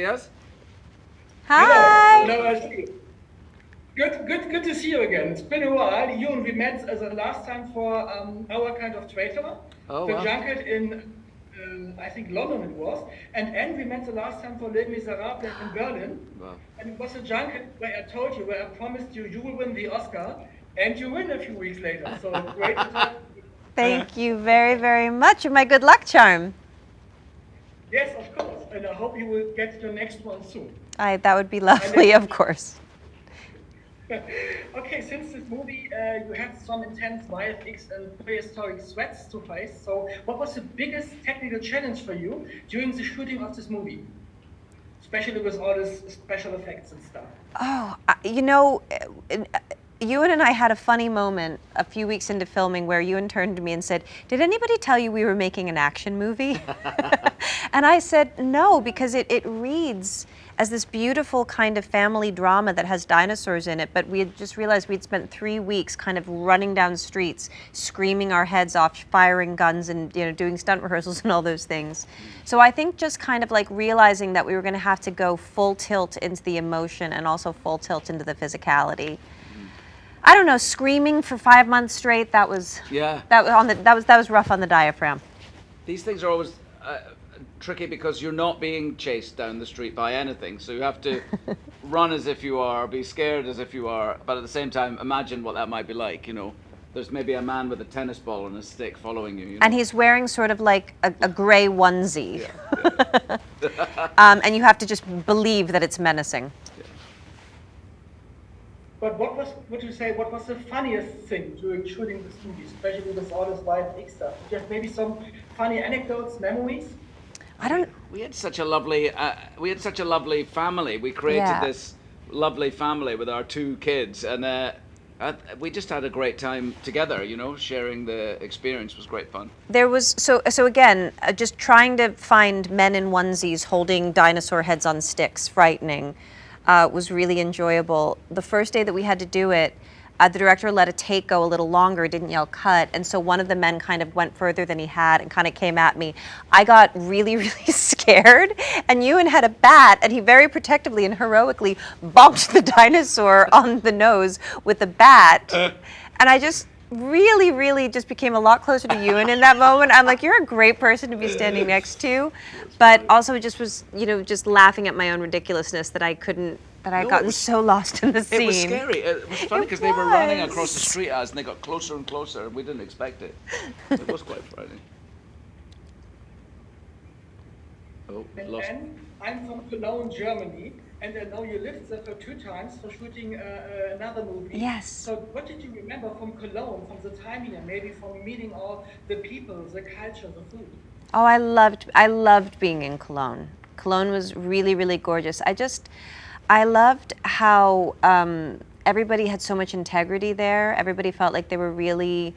días. Hi. Hello, I see you. Good to see you again. It's been a while. You and we met the last time for our kind of trailer, Oh, the wow. junket in, I think London it was, and we met the last time for Les Miserables in Berlin, Wow. and it was a junket where I told you, where I promised you, you will win the Oscar, and you win a few weeks later. So great to talk to you. Thank you very, very much. You're my good luck charm. Yes, of course, and I hope you will get your next one soon. That would be lovely, of course. Okay, since this movie, you had some intense VFX and prehistoric sweats to face. So, what was the biggest technical challenge for you during the shooting of this movie, especially with all these special effects and stuff? Oh, Ewan and I had a funny moment a few weeks into filming where Ewan turned to me and said, "Did anybody tell you we were making an action movie?" And I said, "No, because it reads as this beautiful kind of family drama that has dinosaurs in it, but we had just realized we'd spent 3 weeks kind of running down streets, screaming our heads off, firing guns and doing stunt rehearsals and all those things." So I think just kind of like realizing that we were going to have to go full tilt into the emotion and also full tilt into the physicality. I don't know, screaming for 5 months straight, that was rough on the diaphragm. These things are always tricky because you're not being chased down the street by anything, so you have to run as if you are, be scared as if you are, but at the same time imagine what that might be like. There's maybe a man with a tennis ball and a stick following you, And he's wearing sort of like a gray onesie. Yeah. And you have to just believe that it's menacing. But what was the funniest thing during shooting this movie, especially with all this VFX stuff? Do you have maybe some funny anecdotes, memories? We had such a lovely family. We created this lovely family with our 2 kids, and we just had a great time together. Sharing the experience was great fun. There was so again, just trying to find men in onesies holding dinosaur heads on sticks, frightening, was really enjoyable. The first day that we had to do it, the director let a take go a little longer, didn't yell cut, and so one of the men kind of went further than he had and kind of came at me. I got really, really scared, and Ewan had a bat, and he very protectively and heroically bonked the dinosaur on the nose with a bat, and I just really, really just became a lot closer to Ewan in that moment. I'm like, you're a great person to be standing next to, but also just was, just laughing at my own ridiculousness that I had gotten so lost in the scene. It was scary. It was funny because they were running across the street at us and they got closer and closer and we didn't expect it. It was quite frightening. Oh, lost. And I'm from Cologne, Germany, and I know you lived there for 2 times for shooting another movie. Yes. So what did you remember from Cologne, from the timing, and maybe from meeting all the people, the culture, the food? Oh, I loved being in Cologne. Cologne was really, really gorgeous. I loved how everybody had so much integrity there. Everybody felt like they were really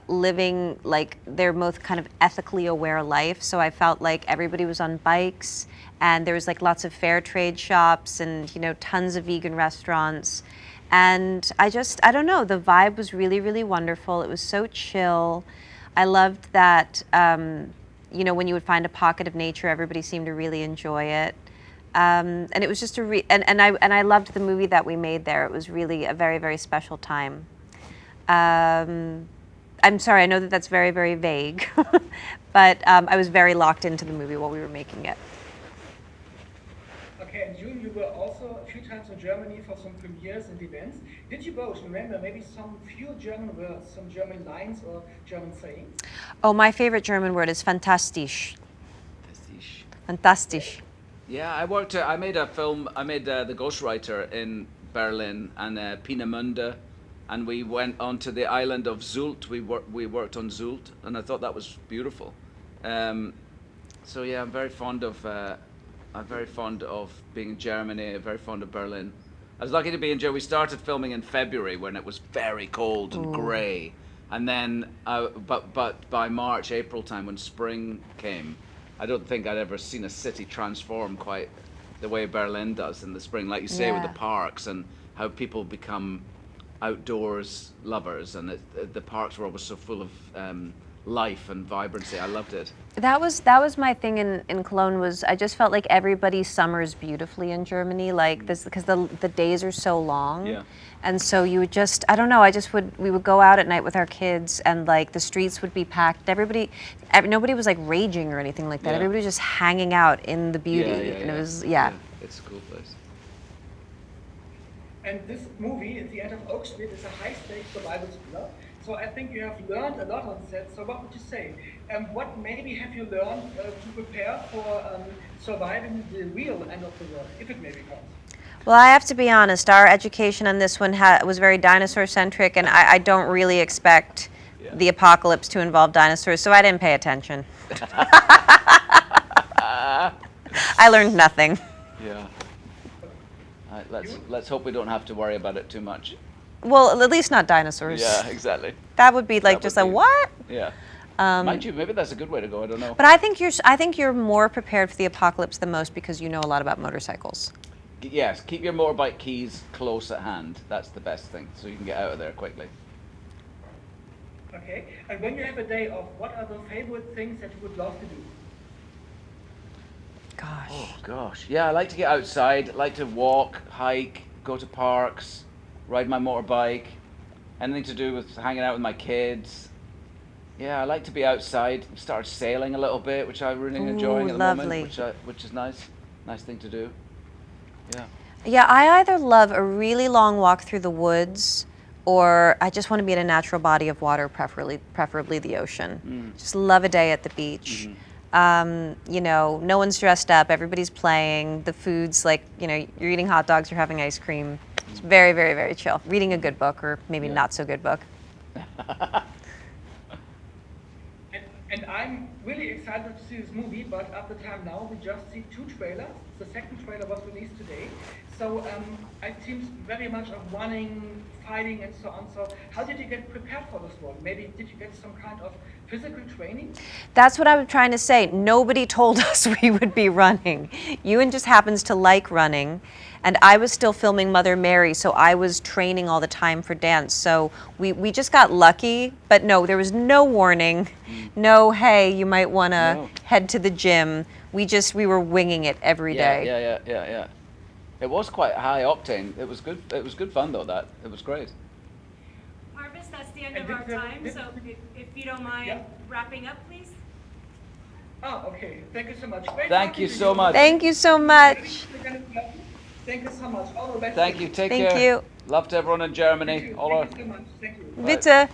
living like their most kind of ethically aware life. So I felt like everybody was on bikes, and there was like lots of fair trade shops and tons of vegan restaurants. And I don't know, the vibe was really, really wonderful. It was so chill. I loved that when you would find a pocket of nature, everybody seemed to really enjoy it. And it was just and I loved the movie that we made there. It was really a very, very special time. I'm sorry, I know that that's very, very vague, but I was very locked into the movie while we were making it. Okay, and you were also a few times in Germany for some premieres and events. Did you both remember maybe some few German words, some German lines or German sayings? Oh, my favorite German word is fantastisch. Prestige. Fantastisch. Yeah, I made a film. I made The Ghostwriter in Berlin and Peenemünde, and we went onto the island of Zult. We worked on Zult, and I thought that was beautiful. So yeah, I'm very fond of being in Germany. Very fond of Berlin. I was lucky to be in Germany. We started filming in February when it was very cold and grey, and then but by March, April time when spring came, I don't think I'd ever seen a city transform quite the way Berlin does in the spring, like you say, with the parks and how people become outdoors lovers, and the parks were always so full of life and vibrancy. I loved it. That was my thing in Cologne. Was I just felt like everybody summers beautifully in Germany, like this, because the days are so long. Yeah. And so you would just, I don't know, we would go out at night with our kids, and like the streets would be packed. Nobody was like raging or anything like that. Yeah. Everybody was just hanging out in the beauty, and it was, It's a cool place. And this movie, The End of Oak Street, is a high-stakes survival thriller. So I think you have learned a lot on set. So what would you say? What maybe have you learned to prepare for surviving the real end of the world, if it maybe comes? Well, I have to be honest, our education on this one was very dinosaur-centric, and I don't really expect the apocalypse to involve dinosaurs, so I didn't pay attention. I learned nothing. Yeah. Let's hope we don't have to worry about it too much. Well, at least not dinosaurs. Yeah, exactly. That would be like just a what? Yeah. Mind you, maybe that's a good way to go. I don't know. But I think you're more prepared for the apocalypse than most because you know a lot about motorcycles. Yes, keep your motorbike keys close at hand. That's the best thing, so you can get out of there quickly. Okay. And when you have a day off, what are the favorite things that you would love to do? Gosh. Oh gosh, yeah, I like to get outside. I like to walk, hike, go to parks, ride my motorbike. Anything to do with hanging out with my kids. Yeah, I like to be outside. Started sailing a little bit, which I'm really enjoying at the lovely. moment, which is nice. Nice thing to do. Yeah. Yeah, I either love a really long walk through the woods, or I just want to be in a natural body of water, preferably the ocean. Just love a day at the beach. You know, no one's dressed up, everybody's playing, the food's like, you know, you're eating hot dogs, you're having ice cream. It's very, very, very chill. Reading a good book, or maybe not so good book. And I'm really excited to see this movie, but at the time now, we just see 2 trailers. The second trailer was released today. So it seems very much of running, fighting, and so on. So how did you get prepared for this one? Maybe did you get some kind of physical training? That's what I was trying to say. Nobody told us we would be running. Ewan just happens to like running. And I was still filming Mother Mary, so I was training all the time for dance. So we just got lucky, but no, there was no warning. No, hey, you might want to head to the gym. We were winging it every day. Yeah. It was quite high octane. It was good. It was good fun though. It was great. Marvis, that's the end of our time. So if you don't mind wrapping up, please. Oh, okay. Thank you so much. Great Thank you so much. Thank you so much. Thank you so much. All the best. Thank you. Take care. Thank you. Love to everyone in Germany. Thank you so much. Thank you. Bitte.